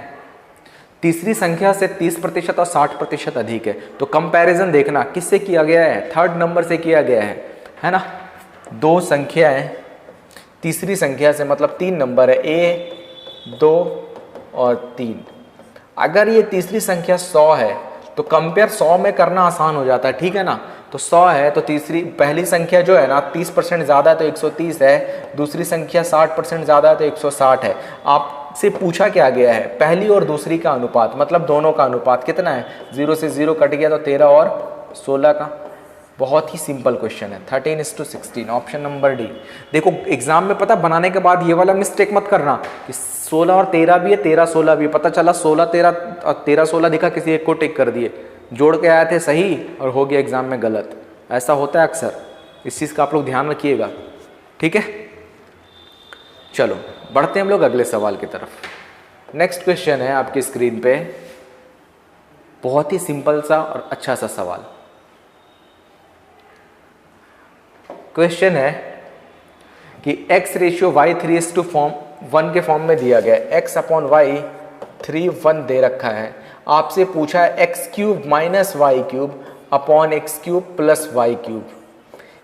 तीसरी संख्या से 30% और 60% अधिक है। तो कंपैरिजन देखना किससे किया गया है, थर्ड नंबर से किया गया है ना। दो संख्याएं तीसरी संख्या से, मतलब 3 नंबर है, A, 2 और 3। अगर ये तीसरी संख्या 100 है तो कंपेयर 100 में करना आसान हो जाता है, ठीक है ना। तो 100 है तो पहली संख्या जो है ना 30% ज़्यादा है तो 130 है, दूसरी संख्या 60% ज़्यादा है तो 160 है। आपसे पूछा क्या गया है, पहली और दूसरी का अनुपात, मतलब दोनों का अनुपात कितना है। 0 से 0 कट गया तो 13 और 16 का। बहुत ही सिंपल क्वेश्चन है, 13:16, ऑप्शन नंबर डी। देखो एग्जाम में पता बनाने के बाद ये वाला मिस्टेक मत करना कि 16 और 13 भी है, 13-16 भी है। पता चला 16-13 और 13-16 दिखा, किसी एक को टिक कर दिए, जोड़ के आए थे सही और हो गया एग्जाम में गलत। ऐसा होता है अक्सर, इस चीज़ का आप लोग ध्यान रखिएगा, ठीक है। चलो बढ़ते हैं हम लोग अगले सवाल की तरफ। नेक्स्ट क्वेश्चन है आपकी स्क्रीन पे, बहुत ही सिंपल सा और अच्छा सा सवाल। क्वेश्चन है कि x रेशियो y 3:1 के फॉर्म में दिया गया है। x/y 3:1 दे रखा है। आपसे पूछा है x³ - y³ upon x³ + y³।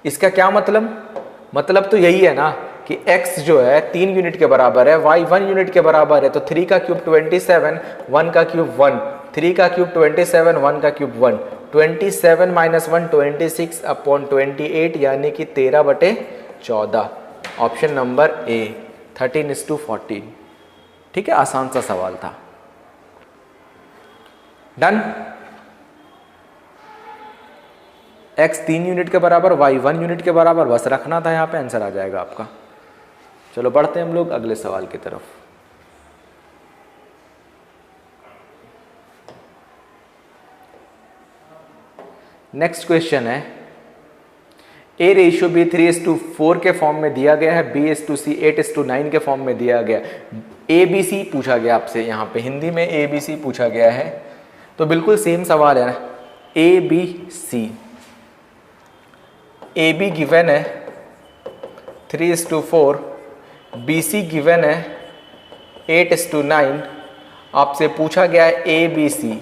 इसका क्या मतलब तो यही है ना कि x जो है 3 यूनिट के बराबर है, y 1 यूनिट के बराबर है। तो 3 का क्यूब 27, 1 का क्यूब 1, 3 का क्यूब 27, 1 का क्यूब 1, 27 - 1 26 अपॉन 28, यानी कि 13/14। Option number A 13:14। ठीक है, आसान सा सवाल था। डन। x 3 यूनिट के बराबर, y 1 यूनिट के बराबर, बस रखना था, यहाँ पे आंसर आ जाएगा आपका। चलो बढ़ते हैं हम लोग अगले सवाल की तरफ। नेक्स्ट क्वेश्चन है, a रेशियो b 3:4 के फॉर्म में दिया गया है, b C 8:9 के फॉर्म में दिया गया। ABC पूछा गया आपसे, यहाँ पे हिंदी में ABC पूछा गया है। तो बिल्कुल सेम सवाल है ना, ABC। AB गिवन है 3:4, BC गिवन है 8:9। आपसे पूछा गया है ABC।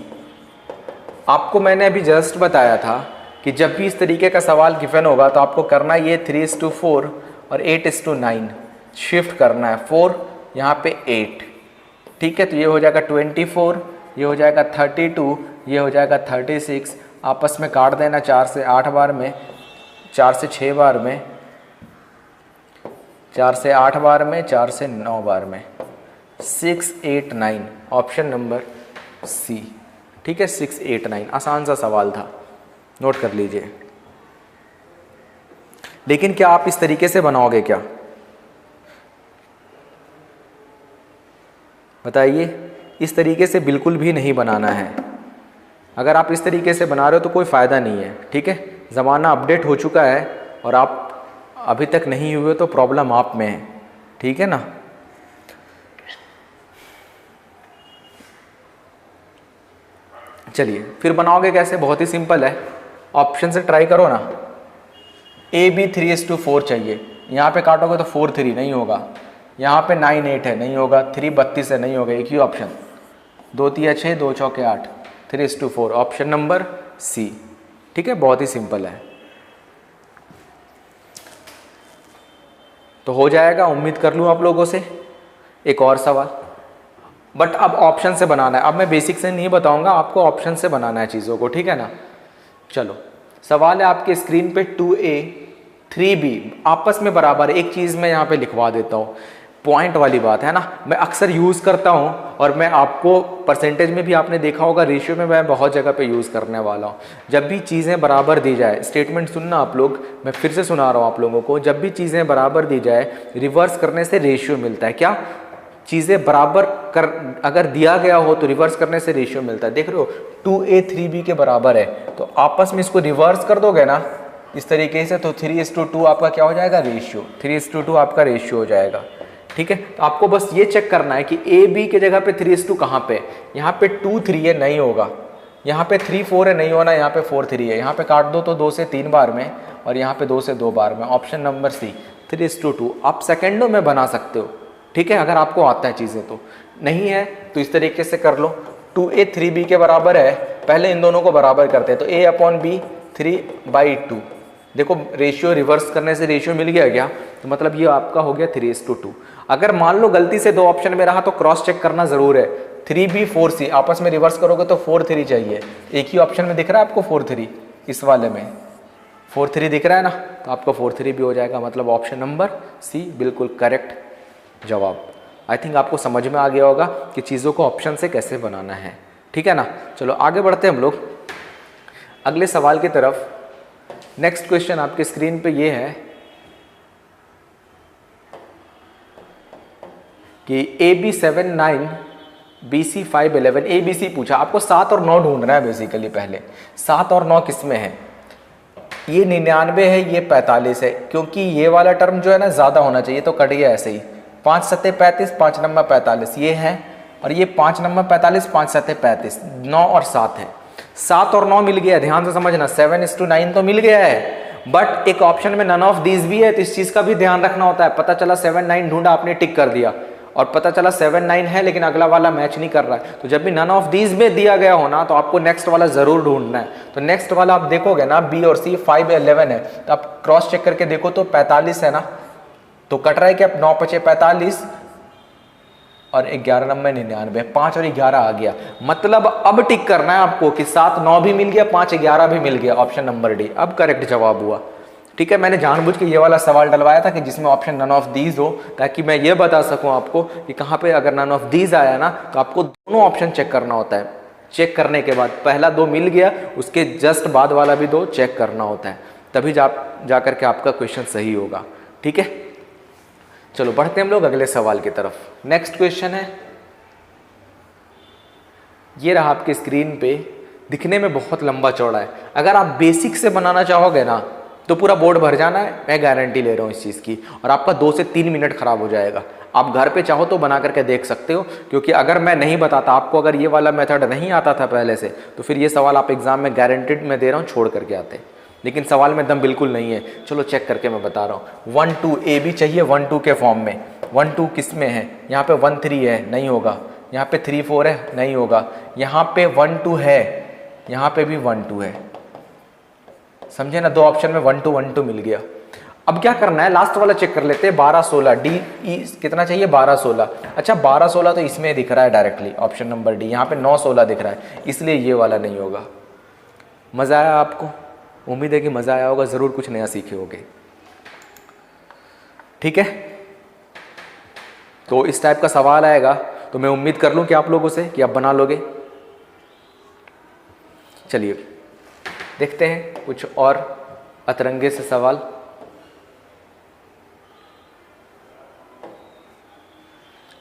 आपको मैंने अभी जस्ट बताया था कि जब भी इस तरीके का सवाल गिवन होगा तो आपको करना ये 3:4 और 8:9 शिफ्ट करना है, 4 यहाँ पे 8। ठीक है, तो ये हो जाएगा 24, ये हो जाएगा 32, ये हो जाएगा 36। आपस में काट देना 4 से 8 बार में, 4 से 6 बार में, 4 से 8 बार में, 4 से 9 बार में, 6 8 9, ऑप्शन नंबर सी। ठीक है, 6 8 9। आसान सा सवाल था, नोट कर लीजिए। लेकिन क्या आप इस तरीके से बनाओगे क्या, बताइए। इस तरीके से बिल्कुल भी नहीं बनाना है। अगर आप इस तरीके से बना रहे हो तो कोई फ़ायदा नहीं है। ठीक है, ज़माना अपडेट हो चुका है और आप अभी तक नहीं हुए तो प्रॉब्लम आप में है। ठीक है ना। चलिए फिर बनाओगे कैसे, बहुत ही सिंपल है, ऑप्शन से ट्राई करो ना। ए बी 3:4 चाहिए, यहाँ पे काटोगे तो 4 3 नहीं होगा, यहाँ पे 9 8 है नहीं होगा, 3 32 है नहीं होगा, एक ही ऑप्शन, 2 3 6 2 4 8, 3:4, ऑप्शन नंबर सी। ठीक है, बहुत ही सिंपल है, तो हो जाएगा, उम्मीद कर लूँ आप लोगों से। एक और सवाल, बट अब ऑप्शन से बनाना है, अब मैं बेसिक से नहीं बताऊंगा, आपको ऑप्शन से बनाना है चीज़ों को, ठीक है ना। चलो सवाल है आपके स्क्रीन पे, 2A 3B आपस में बराबर, एक चीज़ मैं यहाँ पे लिखवा देता हूँ, पॉइंट वाली बात है ना, मैं अक्सर यूज़ करता हूँ, और मैं आपको परसेंटेज में भी आपने देखा होगा, रेशियो में मैं बहुत जगह पे यूज़ करने वाला हूँ। जब भी चीज़ें बराबर दी जाए, स्टेटमेंट सुनना आप लोग, मैं फिर से सुना रहा हूँ आप लोगों को, जब भी चीज़ें बराबर दी जाए, रिवर्स करने से रेशियो मिलता है। क्या चीज़ें बराबर कर अगर दिया गया हो तो रिवर्स करने से रेशियो मिलता है। देख रहे हो 2A 3B के बराबर है, तो आपस में इसको रिवर्स कर दोगे ना इस तरीके से, तो 3:2 आपका क्या हो जाएगा, रेशियो, 3:2 आपका रेशियो हो जाएगा। ठीक है, तो आपको बस ये चेक करना है कि ए बी के जगह पे 3:2 कहाँ पे, यहाँ पे 2 3 है नहीं होगा, यहाँ पे 3 4 है नहीं होना, यहाँ पे 4 3 है, यहाँ पे काट दो तो 2 से 3 बार में, और यहाँ पे 2 से 2 बार में, ऑप्शन नंबर सी 3:2। आप सेकेंडों में बना सकते हो, ठीक है, अगर आपको आता है चीज़ें तो। नहीं है तो इस तरीके से कर लो, 2A 3B के बराबर है, पहले इन दोनों को बराबर करते हैं, तो A/B 3/2, देखो रेशियो रिवर्स करने से रेशियो मिल गया क्या, तो मतलब ये आपका हो गया 3:2। अगर मान लो गलती से 2 ऑप्शन में रहा तो क्रॉस चेक करना जरूर है, 3B 4C आपस में रिवर्स करोगे तो 4 3 चाहिए, एक ही ऑप्शन में दिख रहा है आपको 4 3, इस वाले में 4 3 दिख रहा है ना, तो आपको 4 3 भी हो जाएगा, मतलब ऑप्शन नंबर सी बिल्कुल करेक्ट जवाब। आई थिंक आपको समझ में आ गया होगा कि चीज़ों को ऑप्शन से कैसे बनाना है, ठीक है ना। चलो आगे बढ़ते हैं हम लोग अगले सवाल की तरफ। नेक्स्ट क्वेश्चन आपके स्क्रीन पे ये है कि AB 7 9 BC 5 11, ABC पूछा, आपको 7 और 9 ढूंढना है बेसिकली। पहले 7 और 9 किस में है, ये 99 है, ये 45 है, क्योंकि ये वाला टर्म जो है ना ज़्यादा होना चाहिए, तो कट गया ऐसे ही, 5 7 35, 5 9 45 ये है, और ये 5 9 45, 5 7 35, 9 और 7 है, 7 और 9 मिल गया, ध्यान से समझना, 7:9 तो मिल गया है, बट एक ऑप्शन में नन ऑफ दीज भी है, तो इस चीज़ का भी ध्यान रखना होता है। पता चला 7 9 ढूंढा आपने, टिक कर दिया, और पता चला 7 9 है लेकिन अगला वाला मैच नहीं कर रहा है, तो जब भी नन ऑफ दीज में दिया गया हो ना, तो आपको नेक्स्ट वाला जरूर ढूंढना है। तो नेक्स्ट वाला आप देखोगे ना, बी और सी 5 11 है, तो आप क्रॉस चेक करके देखो तो 45 है ना, तो कट रहा है क्या, 9 5 45 और 11 9 99, 5 और 11 आ गया, मतलब अब टिक करना है आपको कि 7 9 भी मिल गया, 5 11 भी मिल गया, ऑप्शन नंबर डी अब करेक्ट जवाब हुआ। ठीक है, मैंने जानबूझ के ये वाला सवाल डलवाया था कि जिसमें ऑप्शन नन ऑफ दीज हो, ताकि मैं ये बता सकूं आपको कि कहाँ पे अगर नन ऑफ दीज आया ना, तो आपको दोनों ऑप्शन चेक करना होता है। चेक करने के बाद पहला 2 मिल गया, उसके जस्ट बाद वाला भी 2 चेक करना होता है, तभी जा करके आपका क्वेश्चन सही होगा। ठीक है, चलो बढ़ते हैं हम लोग अगले सवाल की तरफ। नेक्स्ट क्वेश्चन है, ये रहा आपके स्क्रीन पे, दिखने में बहुत लंबा चौड़ा है, अगर आप बेसिक से बनाना चाहोगे ना तो पूरा बोर्ड भर जाना है, मैं गारंटी ले रहा हूँ इस चीज़ की, और आपका 2 से 3 मिनट खराब हो जाएगा। आप घर पे चाहो तो बना करके देख सकते हो, क्योंकि अगर मैं नहीं बताता आपको, अगर ये वाला मेथड नहीं आता था पहले से, तो फिर ये सवाल आप एग्जाम में गारंटीड मैं दे रहा हूँ छोड़ करके आते, लेकिन सवाल में दम बिल्कुल नहीं है। चलो चेक करके मैं बता रहा हूँ। 1 2 ए बी चाहिए 1 2 के फॉर्म में, 1 2 किस में है, यहाँ पे 1 3 है नहीं होगा, यहाँ पे 3 4 है नहीं होगा, यहाँ पे 1 2 है, यहाँ पे भी 1 2 है, समझे ना, 2 ऑप्शन में 1 2 मिल गया। अब क्या करना है, लास्ट वाला चेक कर लेते हैं, 12 16 डी ई कितना चाहिए, 12 16, अच्छा 12 16 तो इसमें दिख रहा है डायरेक्टली, ऑप्शन नंबर डी, यहाँ पे 9 16 दिख रहा है, इसलिए ये वाला नहीं होगा। मज़ा आया आपको, उम्मीद है कि मज़ा आया होगा, ज़रूर कुछ नया सीखे होगे। ठीक है, तो इस टाइप का सवाल आएगा तो मैं उम्मीद कर लूँ कि आप लोगों से कि आप बना लोगे। चलिए देखते हैं कुछ और अतरंगे से सवाल।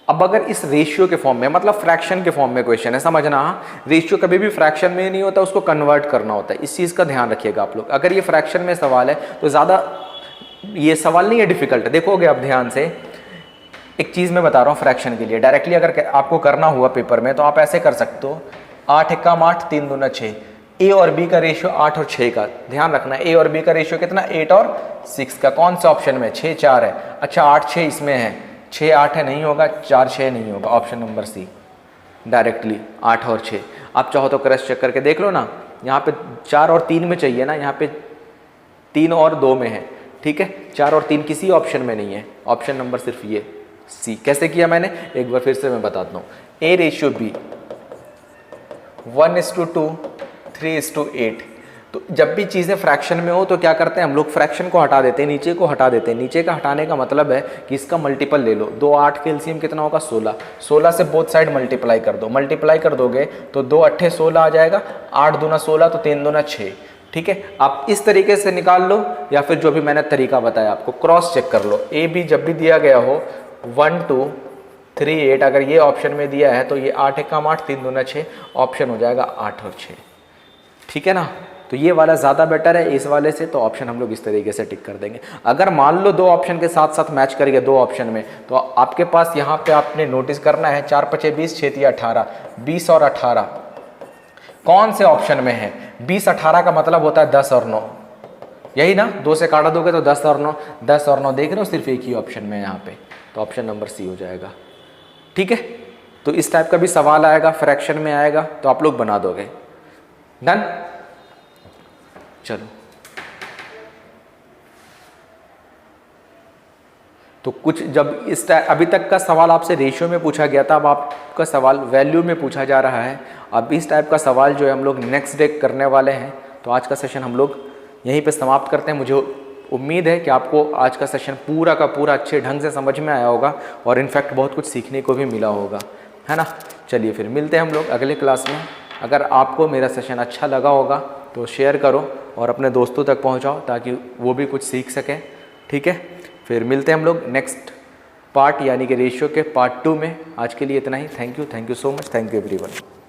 अब अगर इस रेशियो के फॉर्म में, मतलब फ्रैक्शन के फॉर्म में क्वेश्चन है, समझना, रेशियो कभी भी फ्रैक्शन में नहीं होता, उसको कन्वर्ट करना होता है, इस चीज़ का ध्यान रखिएगा आप लोग। अगर ये फ्रैक्शन में सवाल है तो ज़्यादा ये सवाल नहीं है डिफिकल्ट, देखोगे आप ध्यान से। एक चीज़ मैं बता रहा हूँ फ्रैक्शन के लिए, डायरेक्टली अगर आपको करना हुआ पेपर में तो आप ऐसे कर सकते हो 8 एकम 8, 3 दूना 6। ए और बी का रेशियो 8 और 6 का, ध्यान रखना ए और बी का रेशियो कितना, 8 और 6 का। कौन सा ऑप्शन में, 6 4 है। अच्छा 8 6 इसमें है, 6 8 है, नहीं होगा, 4 6 नहीं होगा, ऑप्शन नंबर सी डायरेक्टली 8 और 6। आप चाहो तो क्रॉस चेक करके देख लो ना, यहाँ पे 4 और 3 में चाहिए ना, यहाँ पे 3 और 2 में है, ठीक है। 4 और 3 किसी ऑप्शन में नहीं है, ऑप्शन नंबर सिर्फ ये सी। कैसे किया मैंने, एक बार फिर से मैं बताता हूँ। A ratio B 1:2, 3:8। तो जब भी चीज़ें फ्रैक्शन में हो तो क्या करते हैं हम लोग, फ्रैक्शन को हटा देते हैं, नीचे को हटा देते हैं। नीचे का हटाने का मतलब है कि इसका मल्टीपल ले लो। 2 8 के एलसीएम कितना होगा, 16। 16 से बोथ साइड मल्टीप्लाई कर दो, मल्टीप्लाई कर दोगे तो 2 8 16 आ जाएगा, 8 दूना 16 तो 3 दूना 6, ठीक है। आप इस तरीके से निकाल लो, या फिर जो भी मैंने तरीका बताया आपको, क्रॉस चेक कर लो। ए बी जब भी दिया गया हो 1 2 3 8, अगर ये ऑप्शन में दिया है तो ये 8 एकम 8, 3 दूना 6, ऑप्शन हो जाएगा 8 और 6, ठीक है ना। तो ये वाला ज़्यादा बेटर है इस वाले से, तो ऑप्शन हम लोग इस तरीके से टिक कर देंगे। अगर मान लो 2 ऑप्शन के साथ साथ मैच करिए 2 ऑप्शन में, तो आपके पास यहाँ पे आपने नोटिस करना है 4 5 20, 6 3 18, 20 और 18 कौन से ऑप्शन में है। 20 18 का मतलब होता है 10 और 9, यही ना, 2 से काटा दोगे तो 10 और 9, 10 और 9 देख रहे हो, सिर्फ एक ही ऑप्शन में है यहाँ पे, तो ऑप्शन नंबर सी हो जाएगा, ठीक है। तो इस टाइप का भी सवाल आएगा, फ्रैक्शन में आएगा, तो आप लोग बना दोगे। डन, चलो। तो कुछ जब इस अभी तक का सवाल आपसे रेशियो में पूछा गया था, अब आपका सवाल वैल्यू में पूछा जा रहा है। अब इस टाइप का सवाल जो है हम लोग नेक्स्ट डे करने वाले हैं। तो आज का सेशन हम लोग यहीं पे समाप्त करते हैं। मुझे उम्मीद है कि आपको आज का सेशन पूरा का पूरा अच्छे ढंग से समझ में आया होगा, और इनफैक्ट बहुत कुछ सीखने को भी मिला होगा, है ना। चलिए फिर मिलते हैं हम लोग अगले क्लास में। अगर आपको मेरा सेशन अच्छा लगा होगा तो शेयर करो और अपने दोस्तों तक पहुंचाओ, ताकि वो भी कुछ सीख सकें, ठीक है। फिर मिलते हैं हम लोग नेक्स्ट पार्ट यानी कि रेशियो के पार्ट 2 में। आज के लिए इतना ही। Thank you so much, thank you everyone.